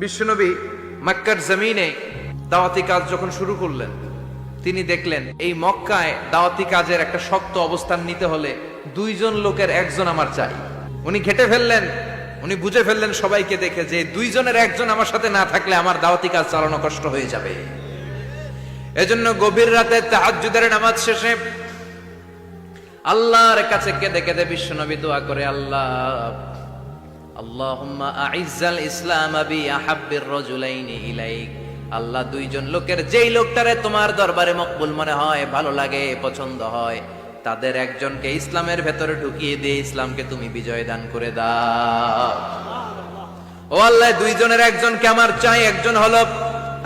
বিশ্বনবী মক্কার জমিনে দাওয়াতি কাজ যখন শুরু করলেন, তিনি দেখলেন এই মক্কায় দাওয়াতি কাজের একটা শক্ত অবস্থান নিতে হলে দুইজন লোকের একজন আমার চাই। উনি ঘেটে ফেললেন, উনি বুঝে ফেললেন সবাইকে দেখে যে দুইজনের একজন আমার সাথে না থাকলে আমার দাওয়াতি কাজ চালানো কষ্ট হয়ে যাবে। এজন্য গভীর রাতে তাহাজ্জুদের নামাজ শেষে আল্লাহর কাছে কেঁদে কেঁদে বিশ্বনবী দোয়া করে, আল্লাহুম্মা আইজ্জাল ইসলাম বি আহাব্বির রাজুলাইনি ইলাইক। আল্লাহ, দুইজন লোকের যেই লোকটারে তোমার দরবারে মকবুল মনে হয়, ভালো লাগে, পছন্দ হয়, তাদের একজনকে ইসলামের ভেতরে ঢুকিয়ে দিয়ে ইসলামকে তুমি বিজয় দান করে দাও। ও আল্লাহ, দুইজনের একজনকে আমার চাই। একজন হলো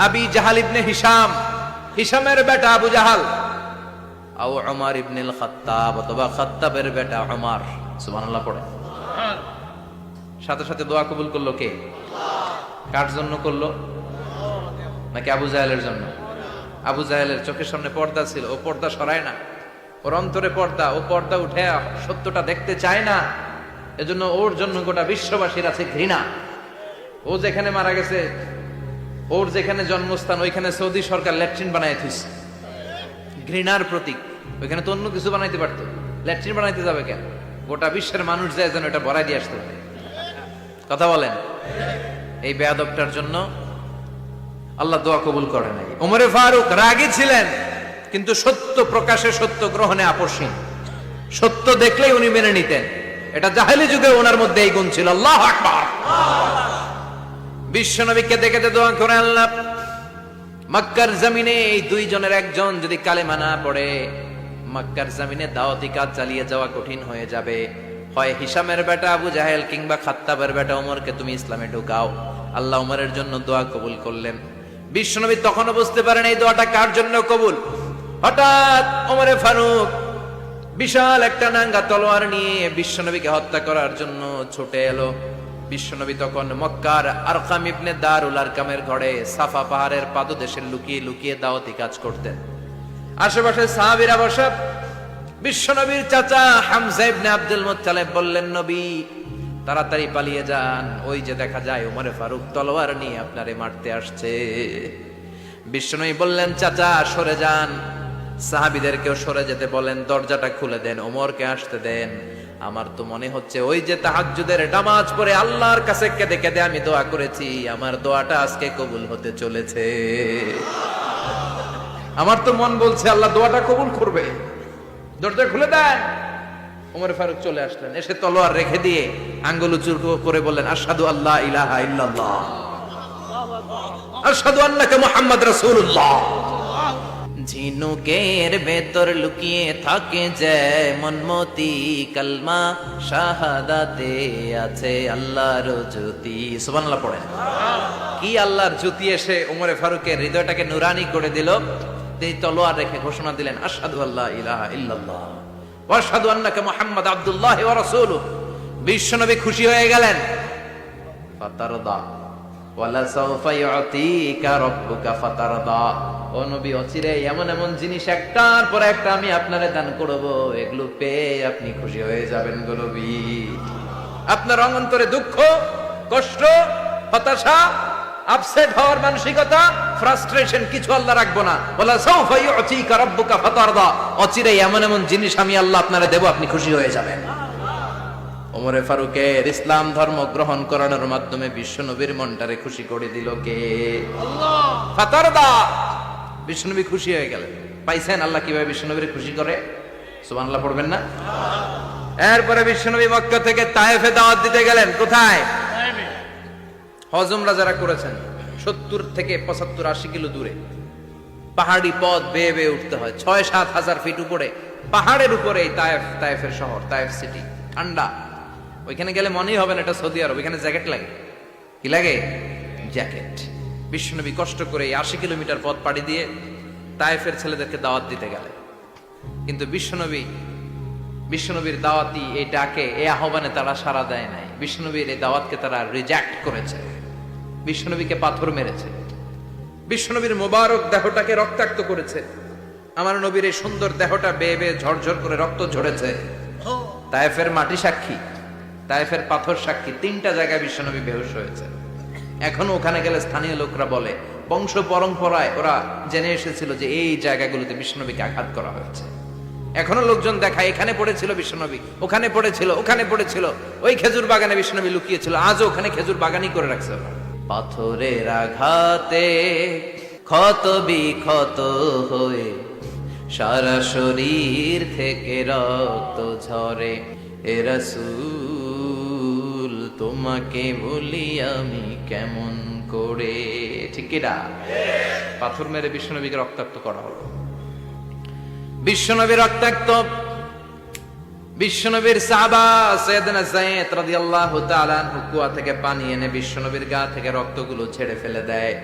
আবি জাহাল ইবনে হিশাম, হিশামের বেটা আবু জাহাল, আও উমর ইবনুল খাত্তাব, অথবা খাত্তাবের বেটা উমর। সুবহানাল্লাহ পড়ে। সাথে সাথে দোয়া কবুল করলো কে? কার জন্য করলো? নাকি আবু জাহেলের জন্য? আবু জাহেলের চোখের সামনে পর্দা ছিল, ও পর্দা সরায় না। ওর অন্তরে পর্দা, ও পর্দা উঠে সত্যটা দেখতে চায় না। এজন্য ওর জন্য গোটা বিশ্ববাসীর আছে ঘৃণা। ও যেখানে মারা গেছে, ওর যেখানে জন্মস্থান, ওইখানে সৌদি সরকার ল্যাট্রিন বানায় থুইছে। ঘৃণার প্রতীক। ওইখানে তো অন্য কিছু বানাইতে পারতো, ল্যাট্রিন বানাইতে যাবে কেন? গোটা বিশ্বের মানুষ যায় যেন এটা ভরাই দিয়ে আসতে পারে। কথা বলেন। এই বেয়াদবটার জন্য আল্লাহ দোয়া কবুল করে নাই। ওমরে ফারুক রাগী ছিলেন, কিন্তু সত্য প্রকাশে, সত্য গ্রহণে আপসহীন। সত্য দেখলেই উনি মেনে নিতেন। এটা জাহেলি যুগে ওনার মধ্যে এই গুণ ছিল। আল্লাহু আকবার। বিশ্বনবীকে দেখে দোয়া করে, আল্লাহ, মক্কার জমিনে এই দুইজনের একজন যদি কালেমা না পড়ে, মক্কার জমিনে দাওয়াতি কাজ চালিয়ে যাওয়া কঠিন হয়ে যাবে। হয় হিশামের বেটা আবু জাহেল কিংবা খাত্তাবের বেটা ওমরকে তুমি ইসলামে ঢুকাও। আল্লাহ ওমরের জন্য দোয়া কবুল করলেন। বিশ্বনবী তখনও বুঝতে পারেন এই দোয়াটা কার জন্য কবুল। হঠাৎ ওমরে ফারুক বিশাল একটা নাঙ্গা তলোয়ার নিয়ে বিশ্বনবীকে হত্যা করার জন্য ছুটে এলো। বিশ্বনবী তখন মক্কার আরকাম ইবনে দারুল আরকামের ঘরে সাফা পাহাড়ের পাদদেশে লুকিয়ে লুকিয়ে দাওয়াতি কাজ করতেন। আশেপাশে সাহাবীরা বসা। বিশ্বনবীর চাচা হামজা ইবনে আব্দুল মুত্তালিব বললেন, নবী, তাড়াতাড়ি পালিয়ে যান, ওই যে দেখা যায় ওমরে ফারুক তলোয়ার নিয়ে আপনারে মারতে আসছে। বিশ্বনবী বললেন, চাচা সরে যান, সাহাবীদেরকেও সরে যেতে বলেন, দরজাটা খুলে দেন, ওমরকে আসতে দেন। আমার তো মনে হচ্ছে ওই যে তাহাজ্জুদের নামাজ পড়ে আল্লাহর কাছে কেঁদে কেঁদে আমি দোয়া করেছি, আমার দোয়াটা আজকে কবুল হতে চলেছে। আমার তো মন বলছে আল্লাহ দোয়াটা কবুল করবে। দরজা খুলে দেন। ওমর ফারুক চলে আসলেন, এসে তলোয়ার রেখে দিয়ে আঙ্গুল উঁচু করে বললেন, আশহাদু আল্লা ইলাহা ইল্লাল্লাহ, আশহাদু আন্নাকা মুহাম্মদ রাসূলুল্লাহ। ঝিনুকের ভেতর লুকিয়ে থাকে যেমন মতি, কালমা শাহাদাতে আছে আল্লাহর জ্যোতি। সুবহানাল্লাহ পড়েন। কি আল্লাহর জ্যোতি এসে ওমরে ফারুকের হৃদয়টাকে নুরানি করে দিল। তিনি তলোয়ার রেখে ঘোষণা দিলেন, আশহাদু আল্লা ইলাহা ইল্লাল্লাহ ওয়া আশহাদু আন্নাকা মুহাম্মাদ আবদুল্লাহ ওয়া রাসূলুহু। বিশ্বনবী খুশি হয়ে গেলেন। ফাতারদা ওয়ালা সাওফা ইউতিকা রাব্বুকা ফাতারদা। ও নবী, অচিরে এমন এমন জিনিস একটার পর একটা আমি আপনারে দান করব, এগুলো পেয়ে আপনি খুশি হয়ে যাবেন গো নবী। আপনার অন্তরে দুঃখ, কষ্ট, হতাশা, আপসেট হওয়ার মানসিকতা, ফ্রাস্ট্রেশন কিছু আল্লাহ রাখবো না। ওয়ালা সাওফা ইউতিকা রাব্বুকা ফাতারদা। অচিরে এমন এমন জিনিস আমি আল্লাহ আপনারে দেব, আপনি খুশি হয়ে যাবেন। ওমরে ফারুকের ইসলাম ধর্ম গ্রহণ করানোর মাধ্যমে বিশ্বনবীর মনটারে খুশি করে দিল কে? আল্লাহ। ফাতারদা। বিশ্বনবী খুশি হয়ে গেলেন। পাইছেন আল্লাহ কিভাবে বিশ্বনবীর খুশি করে? সুবহানাল্লাহ পড়বেন না? এরপরে বিশ্বনবী মক্কা থেকে তায়েফে দাওয়াত দিতে গেলেন। কোথায়? হজ উমরা যারা করেছেন 70 থেকে 75 80 কিলো দূরে পাহাড়ি পথ বেয়ে বেয়ে উঠতে হয়। 6-7 হাজার ফিট উপরে পাহাড়ের উপরে তায়েফের শহর, তায়েফ সিটি। ঠান্ডা। ওইখানে গেলে মনেই হবে না এটা সৌদি আরব। ওইখানে জ্যাকেট লাগে। কি লাগে? জ্যাকেট। বিশ্বনবী কষ্ট করে 80 কিলোমিটার পথ পাড়ি দিয়ে তায়েফের ছেলেদেরকে দাওয়াত দিতে গেলেন। কিন্তু বিশ্বনবীর দাওয়াতি এই ডাকে, এই আহ্বানে তারা সাড়া দেয় নাই। বিশ্বনবীর এই দাওয়াতকে তারা রিজেক্ট করেছে। বিশ্বনবীকে পাথর মেরেছে। বিশ্বনবীর মোবারক দেহটাকে রক্তাক্ত করেছে। আমার নবীর এই সুন্দর দেহটা বেয়ে বেয়ে ঝরঝর করে রক্ত ঝরেছে। তায়েফের মাটি সাক্ষী, তায়েফের পাথর সাক্ষী। 3টা জায়গায় বিশ্বনবী বেহুশ হয়েছে। এখনো ওখানে গেলে স্থানীয় লোকরা বলে বংশ পরম্পরায় ওরা জেনে এসেছিল যে এই জায়গাগুলোতে বিশ্বনবীকে আঘাত করা হয়েছে। এখনো লোকজন দেখায় এখানে পড়েছিল বিশ্বনবী, ওখানে পড়েছিল, ওখানে পড়েছিল, ওই খেজুর বাগানে বিশ্বনবী লুকিয়েছিল, আজও ওখানে খেজুর বাগানই করে রাখছে। পাথরের আঘাতে ক্ষত বিক্ষত হয়ে সারা শরীর থেকে রক্ত ঝরে, এ রাসূল তোমাকে বলি আমি কেমন করে। ঠিক কিনা? পাথর মেরে বিশ্বনবীকে রক্তাক্ত করা হলো। বিশ্বনবী রক্তাক্ত, বিশ্বনবীর সাহাবা সাইয়েদনা যায়েদ রাদিয়াল্লাহু তাআলা আনহু কুয়া থেকে পানি এনে বিশ্বনবীর গা থেকে রক্তগুলো ছেড়ে ফেলে দেয়।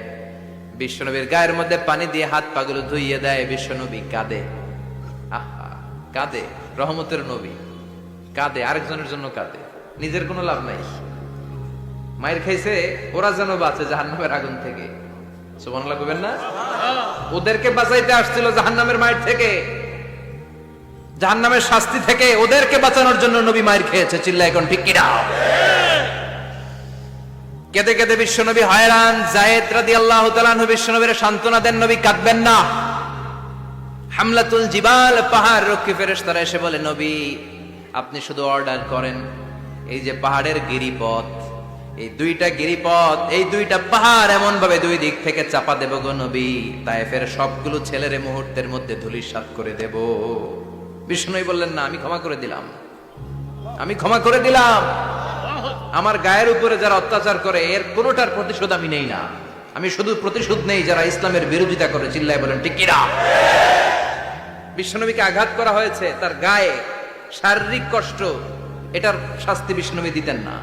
বিশ্বনবীর গায়ের মধ্যে পানি দিয়ে হাত পাগুলো ধুইয়ে দেয়। বিশ্বনবী কাঁদে, আহা কাঁদে, রহমতের নবী কাঁদে, আরেকজনের জন্য কাঁদে, নিজের কোনো লাভ নাই। মায়ের খাইছে, ওরা যেন বাঁচে জাহান্নামের আগুন থেকে। সুবহানাল্লাহ কইবেন না? ওদেরকে বাঁচাইতে আসছিল জাহান্নামের মায়ের থেকে, জাহান্নামের শাস্তি থেকে, ওদেরকে বাঁচানোর জন্য নবী মায়ের খেয়েছে। চিল্লায় এখন ঠিক কিনা? কেঁদে কেঁদে বিশ্বনবী হয়রান। যায়েদ রাদিয়াল্লাহু তাআলা আনহু বিশ্বনবীর সান্ত্বনা দেন, নবী কাঁদবেন না। হামলাতুল জিবাল, পাহাড় রক্ষী ফেরেশতারা এসে বলে, নবী আপনি শুধু অর্ডার করেন, এই যে পাহাড়ের গিরিপথ, এই দুইটা গিরিপথ, এই দুইটা পাহাড় এমন ভাবে দুই দিক থেকে চাপা দেব গো নবী, তায়েফের সবগুলো ছেলেরে মুহূর্তের মধ্যে ধূলিসাৎ করে দেব। বিষ্ণুই বললেন, না আমি ক্ষমা করে দিলাম, আমি ক্ষমা করে দিলাম। আমার গায়ের উপরে যারা অত্যাচার করে এর কোনোটার প্রতিশোধ আমি নেই না, আমি শুধু প্রতিশোধ নেই যারা ইসলামের বিরোধিতা করে। চিল্লায় বলেন ঠিক কিনা? বিশ্বনবীকে আঘাত করা হয়েছে, তার গায়ে শারীরিক কষ্ট, এটার শাস্তি বিশ্বনবী দিতেন না,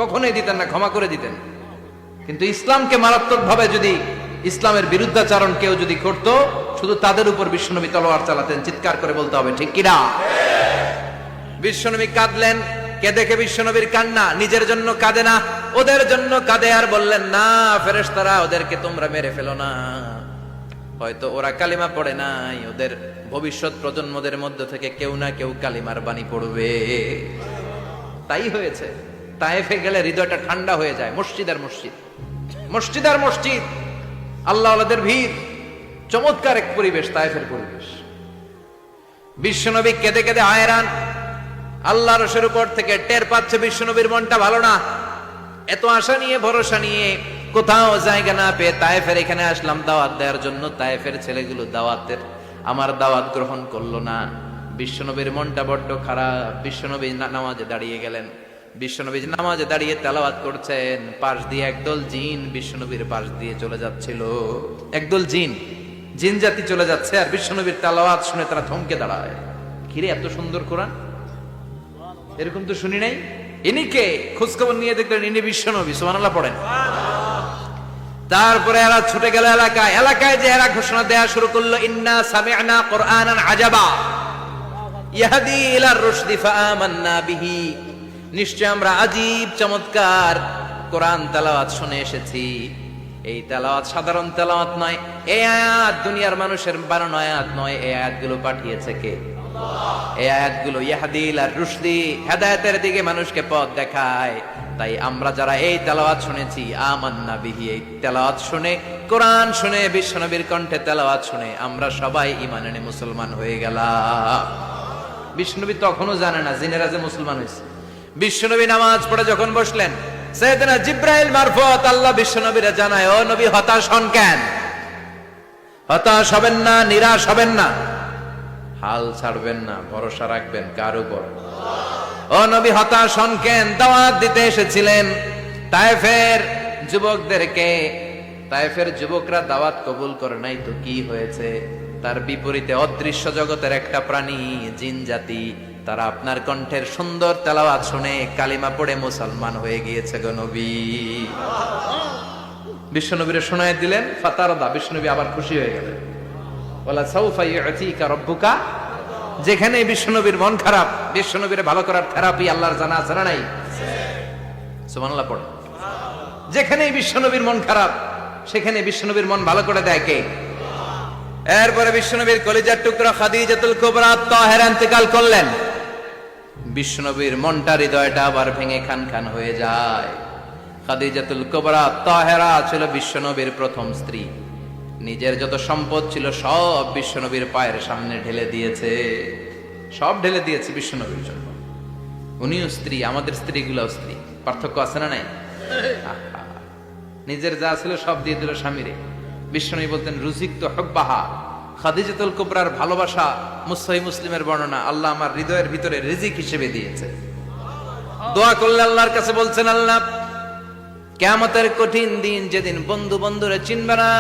কখনোই দিতেন না, ক্ষমা করে দিতেন। কিন্তু ইসলামকে মারাত্মক ভাবে যদি ইসলামের বিরুদ্ধাচরণ কেউ যদি করত, শুধু তাদের উপর বিশ্বনবী তলোয়ার চালাতেন। চিৎকার করে বলতে হবে ঠিক কিনা? বিশ্বনবী কাঁদলেন। কে দেখে বিশ্বনবীর কান্না, নিজের জন্য কাঁদে না, ওদের জন্য কাঁদে। আর বললেন, না ফেরেশতারা ওদেরকে তোমরা মেরে ফেলো না, হয়তো ওরা কালিমা পড়ে নাই, ওদের ভবিষ্যৎ প্রজন্মদের মধ্য থেকে কেউ না কেউ কালিমার বাণী পড়বে। তাই হয়েছে। তায়েফে গেলে হৃদয়টা ঠান্ডা হয়ে যায়। মসজিদ আর মসজিদ, মসজিদ আর মসজিদ, আল্লাহ আল্লাহদের ভিড়, চমৎকার এক পরিবেশ তায়েফের পরিবেশ। বিশ্বনবী কেঁদে কেঁদে হয়রান। আল্লাহ রসের উপর থেকে টের পাচ্ছে বিশ্বনবীর মনটা ভালো না। এত আশা নিয়ে ভরসা নিয়ে কোথাও জায়গা না পেয়ে তায়েফের এখানে আসলাম দাওয়াত দেওয়ার জন্য। তায়েফের ছেলেগুলো দাওয়াতের আমার দাওয়াত গ্রহণ করলো না। বিশ্বনবীর মনটা বড্ড খারাপ। বিশ্বনবী নামাজে দাঁড়িয়ে গেলেন। বিশ্বনবী নামাজে দাঁড়িয়ে তেলাওয়াত করছেন, পাশ দিয়ে একদল জিন বিশ্বনবীর পাশ দিয়ে চলে যাচ্ছিল। একদল জিন, জিন জাতি চলে যাচ্ছে, আর বিশ্বনবীর তেলাওয়াত শুনে তারা থমকে দাঁড়ায়। কিরে এত সুন্দর কোরআন, এরকম তো শুনি নাই। ইনি কে? খোঁজখবর নিয়ে দেখলেন ইনি বিশ্বনবী। সুবহানাল্লাহ পড়েন। তারপরে এরা ছুটে গেল এলাকায়। এলাকায় যে এরা ঘোষণা দেয়া শুরু করলো, ইন্না সামি'না কুরআনান আজাবা ইয়াহদি ইলার রুশদি ফাআমান্না বিহি, নিশ্চয় আমরা আজীব চমৎকার কোরআন তেলাওয়াত শুনে এসেছি। এই তেলাওয়াত সাধারণ তেলাওয়াত নয়, এই আয়াত দুনিয়ার মানুষের বানানো আয়াত নয়। এই আয়াতগুলো পাঠিয়েছে কে? এই আয়াতগুলো ইয়াহদি ইলার রুশদি, হেদায়েতের দিকে মানুষকে পথ দেখায়। তাই আমরা যারা এই তেলাওয়াত শুনেছি, আমান্না বিহি, এই তেলাওয়াত শুনে, কোরআন শুনে, বিশ্বনবীর কণ্ঠে তেলাওয়াত শুনে আমরা সবাই ঈমান এনে মুসলমান হয়ে গেলাম। বিশ্বনবী তখনও জানে না জিনেরা যে মুসলমান হয়েছে। বিশ্বনবী নামাজ পড়ে যখন বসলেন, সাইয়েদনা জিব্রাইল মারফত আল্লাহ বিশ্বনবীরে জানায়, ও নবী হতাশ হন কেন? হতাশ হবেন না, নিরাশ হবেন না, হাল ছাড়বেন না, ভরসা রাখবেন কার উপর? ও নবী হতাশ হন কেন? দাওয়াত দিতে এসেছিলেন তায়েফের যুবকদেরকে। তায়েফের যুবকরা দাওয়াত কবুল করে নাই তো কি হয়েছে? তার বিপরীতে অদৃশ্য জগতের একটা প্রাণী, জিন জাতি, তারা আপনার কণ্ঠের সুন্দর তেলাওয়াত শুনে কালিমা পড়ে মুসলমান হয়ে গিয়েছে গো নবী। বিশ্বনবীরে শোনায় দিলেন। ফাতারদা, বিশ্বনবী আবার খুশি হয়ে গেলেন। ওয়ালা সাউফা ইউতিকা রাব্বুকা, যেখানে বিশ্বনবীর মন খারাপ, বিশ্বনবীরে ভালো করার থেরাপি আল্লাহর জানা আছে না নাই? সুবহানাল্লাহ পড়ে। যেখানে বিশ্বনবীর মন খারাপ, সেখানে বিশ্বনবীর মন ভালো করে দেয় কে? এরপরে বিশ্বনবীর কলিজার টুকরা খাদিজাতুল কুবরা তাহেরা ইন্তেকাল করলেন। বিশ্বনবীর মনটা, হৃদয়টা আবার ভেঙে খান খান হয়ে যায়। খাদিজাতুল কুবরা তাহেরা ছিল বিশ্বনবীর প্রথম স্ত্রী। নিজের যত সম্পদ ছিল সব বিশ্বনবীর পায়ের সামনে ঢেলে দিয়েছে, সব ঢেলে দিয়েছে বিশ্বনবীর জন্য। উনিও স্ত্রী, আমাদের স্ত্রীগুলোও স্ত্রী, পার্থক্য আছে না নাই? নিজের যা ছিল সব দিয়ে দিল স্বামীরে। বিশ্বনবী বলতেন রুজিক তো হব্বাহা, খাদিজাতুল কুবরার ভালোবাসা সহিহ মুসলিমের বর্ণনা, আল্লাহ আমার হৃদয়ের ভিতরে রিজিক হিসেবে দিয়েছে। দোয়া করলে আল্লাহর কাছে বলছেন, আল্লাহ কিয়ামতের কঠিন দিন, যেদিন বন্ধু বন্ধুরে চিনবে না,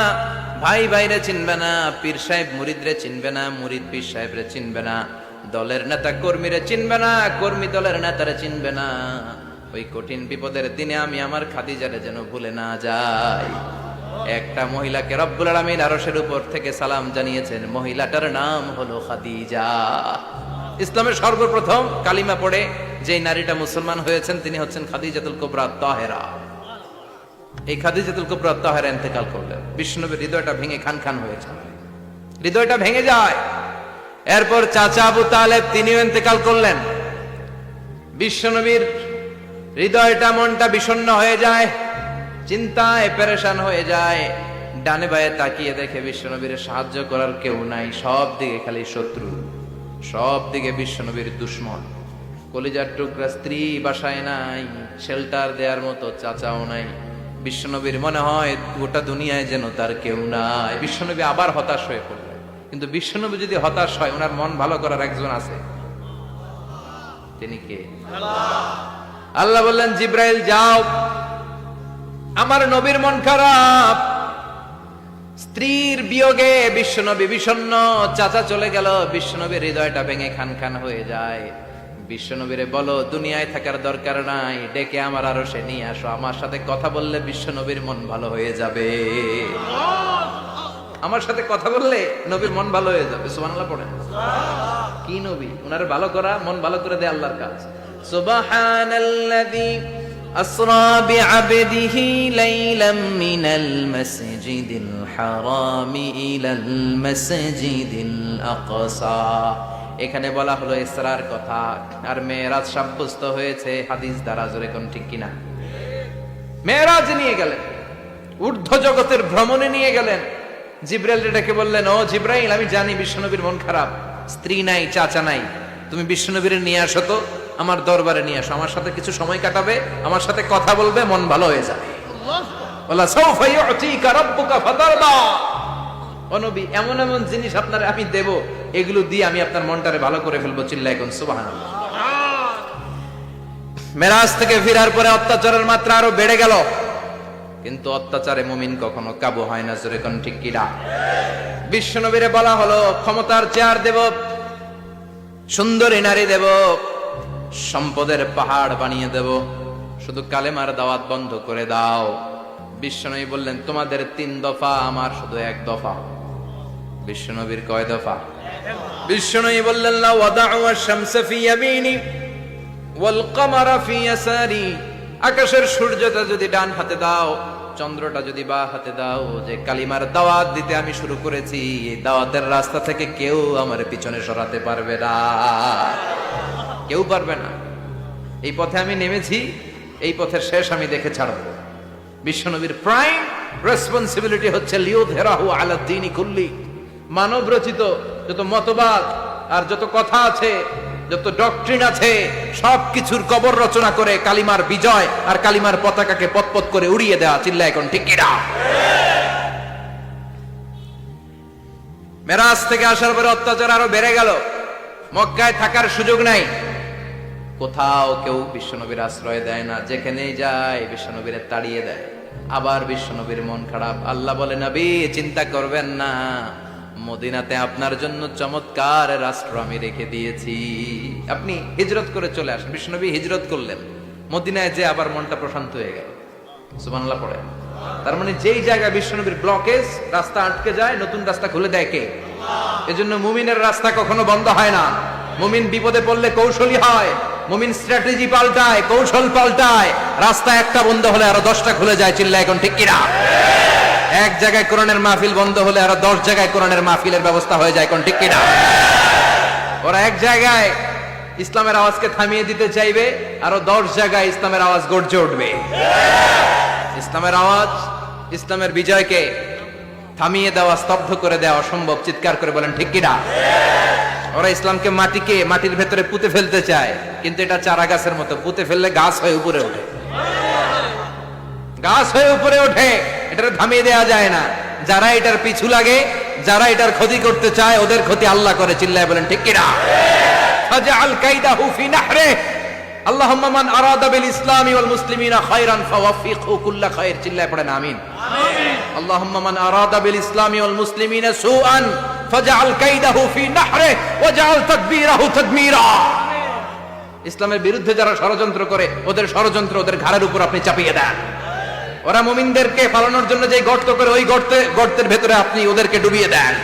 ভাই ভাইরে চিনবে না, পীর সাহেব মুরিদরে চিনবে না, মুরিদ পীর সাহেবরে চিনবে না, দলের নেতা কর্মীরে চিনবে না, কর্মী দলের নেতারে চিনবে না, ওই কঠিন বিপদের দিনে আমি আমার খাদিজারে যেন ভুলে না যাই। একটা মহিলাকে রব্বুল আলামিন আরশের উপর থেকে সালাম জানিয়েছেন, মহিলাটার নাম হলো খাদিজা। ইসলামের সর্বপ্রথম কালিমা পড়ে যে নারীটা মুসলমান হয়েছেন তিনি হচ্ছেন খাদিজাতুল কুবরা তাহেরা। এই খাদিজাতুল কুবরা তাহেরা ইন্তেকাল করলেন, বিশ্বনবীর হৃদয়টা ভেঙে খান খান হয়ে যায়, হৃদয়টা ভেঙে যায়। এরপর চাচা আবু তালেব তিনিও ইন্তেকাল করলেন। বিশ্বনবীর হৃদয়টা মনটা বিষণ্ণ হয়ে যায়, চিন্তায় পেরেশান হয়ে যায়। ডানে বায়ে তাকিয়ে দেখে বিশ্বনবীর সাহায্য করার কেউ নাই, সব দিকে খালি শত্রু, সব দিকে বিশ্বনবীর দুশ্মন। কলিজার টুকরা স্ত্রী বাসায় নাই, শেল্টার দেওয়ার মতো চাচাও নাই। বিশ্বনবীর মনে হয় গোটা দুনিয়ায় যেন তার কেউ নাই। বিশ্বনবী আবার হতাশ হয়ে পড়লেন। কিন্তু বিশ্বনবী যদি হতাশ হয়, ওনার মন ভালো করার একজন আছে, তিনি কে? আল্লাহ বললেন, জিব্রাইল যাও, আমার নবীর মন খারাপ, স্ত্রীর বিয়োগে বিশ্বনবী বিষণ্ণ, চাচা চলে গেল, বিশ্বনবীর হৃদয়টা ভেঙে খান খান হয়ে যায়। বিশ্বনবীরে বলো দুনিয়ায় থাকার দরকার নাই, ডেকে আমার আরশে নিয়ে আসো, আমার সাথে কথা বললে বিশ্বনবীর মন ভালো হয়ে যাবে। আমার সাথে কথা বললে নবীর মন ভালো হয়ে যাবে। সুবহানাল্লাহ পড়েন। কি নবী, উনার ভালো করা, মন ভালো করে দেয় আল্লাহর কাজ। সুবহানাল্লাযী আসরা বিআবদিহি লাইলাম মিনাল মাসজিদিল হারামি ইলাল মাসজিদিল আকসা। এখানে বলা হলো ইসরার কথা, আর মেরাজ সাব্যস্ত হয়েছে হাদিস দ্বারা। জোরে কোন ঠিক কিনা? মেরাজ নিয়ে গেলেন, ঊর্ধ্ব জগতের ভ্রমণে নিয়ে গেলেন। জিব্রাইল ডেকে বললেন, ও জিব্রাইল, আমি জানি বিশ্বনবীর মন খারাপ, স্ত্রী নাই, চাচা নাই, তুমি বিশ্বনবীর নিয়ে আসো তো, আমার দরবারে নিয়ে আসো, আমার সাথে কিছু সময় কাটাবে, আমার সাথে কথা বলবে, মন ভালো হয়ে যাবে। ওয়ালা সাউফা ইউতিকা রাব্বুকা ফাতারদা। ও নবী, এমন এমন জিনিস আপনার আমি দেব, এগুলো দিয়ে আমি আপনার মনটারে ভালো করে ফেলবো। চিল্লায় কোন সুবহানাল্লাহ। মেরাজ থেকে ফেরার পরে অত্যাচারের মাত্রা আরো বেড়ে গেল, কিন্তু অত্যাচারে মুমিন কখনো কাবু হয় না। জোরে কোন ঠিক কিনা? বিশ্বনবীরে বলা হলো, ক্ষমতার চেয়ার দেব, সুন্দরী নারী দেব, সম্পদের পাহাড় বানিয়ে দেব, শুধু কালেমার দাওয়াত বন্ধ করে দাও। বিশ্বনবী বললেন, তোমাদের 3 দফা, আমার শুধু 1 দফা। বিশ্বনবীর কয় দফা? বিশ্বনবী বললেন, লা ওয়াদাউ আশ-শামসা ফি ইয়ামিনি ওয়াল কমারা ফি ইয়াসারি। আকাশের সূর্যটা যদি ডান হাতে দাও, চন্দ্রটা যদি বাঁ হাতে দাও, যে কালিমার দাওয়াত দিতে আমি শুরু করেছি, এই দাওয়াতের রাস্তা থেকে কেউ আমার পিছনে সরাতে পারবে না, কেউ পারবে না। এই পথে আমি নেমেছি, এই পথের শেষ আমি দেখে ছাড়ব। বিশ্বনবীর প্রাইম রেসপন্সিবিলিটি হচ্ছে লিউযহিরাহু আলা দ্বীনি কুল্লি। মানব রচিত যত মতবাদ আর যত কথা আছে, যত ডক্ট্রিন আছে, সবকিছুর কবর রচনা করে কালিমার বিজয় আর কালিমার পতাকাকে পতপত করে উড়িয়ে দেওয়া। চিল্লায় এখন ঠিক কিনা? মেরাজ থেকে আসার পরে অত্যাচার আরো বেড়ে গেল, মক্কায় থাকার সুযোগ নাই, কোথাও কেউ বিশ্বনবীর আশ্রয় দেয় না, যেখানেই যায় বিশ্বনবীর তাড়িয়ে দেয়। আবার বিশ্বনবীর মন খারাপ। আল্লাহ বলে, নবী চিন্তা করবেন না, মদিনাতে আপনার জন্য চমৎকার রাষ্ট্র আমি রেখে দিয়েছি, আপনি হিজরত করে চলে আসেন। বিশ্বনবী হিজরত করলেন, মদিনায় যে আবার মনটা প্রশান্ত হয়ে গেল। সুবহানাল্লাহ পড়ে। তার মানে যেই জায়গায় বিশ্বনবীর ব্লকেজ, রাস্তা আটকে যায়, নতুন রাস্তা খুলে দেয় কে? এজন্য মুমিনের রাস্তা কখনো বন্ধ হয় না। মুমিন বিপদে পড়লে কৌশলী হয়, মুমিন স্ট্র্যাটেজি পাল্টায়, কৌশল পাল্টায়। রাস্তা একটা বন্ধ হলে আরো 10টা খুলে যায়। চিল্লায় এখন ঠিক কিনা? এক জায়গায় কোরআনের মাহফিল বন্ধ হলে আরো 10 জায়গায় কোরআনের মাহফিলের ব্যবস্থা হয়ে যায়। কোন ঠিক কিনা? ওরা এক জায়গায় ইসলামের আওয়াজকে থামিয়ে দিতে চাইবে, আরো 10 জায়গায় ইসলামের আওয়াজ গর্জে উঠবে। ইসলামের আওয়াজ, ইসলামের বিজয়কে থামিয়ে দেওয়া, স্তব্ধ করে দেওয়া অসম্ভব। চিৎকার করে বলেন ঠিক কিনা? ওরা ইসলামকে মাটির ভেতরে পুঁতে ফেলতে চায়, কিন্তু এটা চারা গাছের মতো, পুঁতে ফেললে গাছ হয়ে উপরে ওঠে, গাছ হয়ে উপরে ওঠে, এটা থামিয়ে দেওয়া যায় না। যারা এটার পিছু লাগে, যারা এটার ক্ষতি করতে চায়, ওদের ক্ষতি আল্লাহ করে। চিল্লায় বলেন ঠিক কিনা? ফাজআল কাইদাহু ফি নাহরে, আল্লাহুম্মা মান আরাদা বিল ইসলামি ওয়াল মুসলিমিনা খায়রান ফাওয়াফিকহু কুল্লা খায়র। চিল্লায় পড়েন আমিন। আল্লাহুম্মা মান আরাদা বিল ইসলামি ওয়াল মুসলিমিনা সুআন ফাজআল কাইদাহু ফি নাহরে ওয়াজআল তাদবীরাহু তাদমীরা। ইসলামের বিরুদ্ধে যারা ষড়যন্ত্র করে, ওদের ষড়যন্ত্র ওদের ঘাড়ের উপর আপনি চাপিয়ে দেন। ওরা মুমিনদেরকে ফালানোর জন্য যে গর্ত করে, ওই গর্তের ভেতরে আপনি ওদেরকে ডুবিয়ে দেন।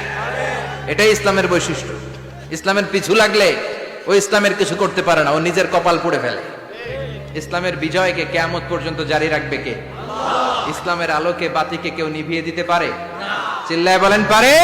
এটাই ইসলামের বৈশিষ্ট্য। ইসলামের পিছু লাগলে ও ইসলামের কিছু করতে পারে না, ও নিজের কপাল পুড়ে ফেলে। ইসলামের বিজয়কে কিয়ামত পর্যন্ত জারি রাখবে কে? ইসলামের আলোকে বাতিকে কেউ নিভিয়ে দিতে পারে? চিল্লায় বলেন পারে?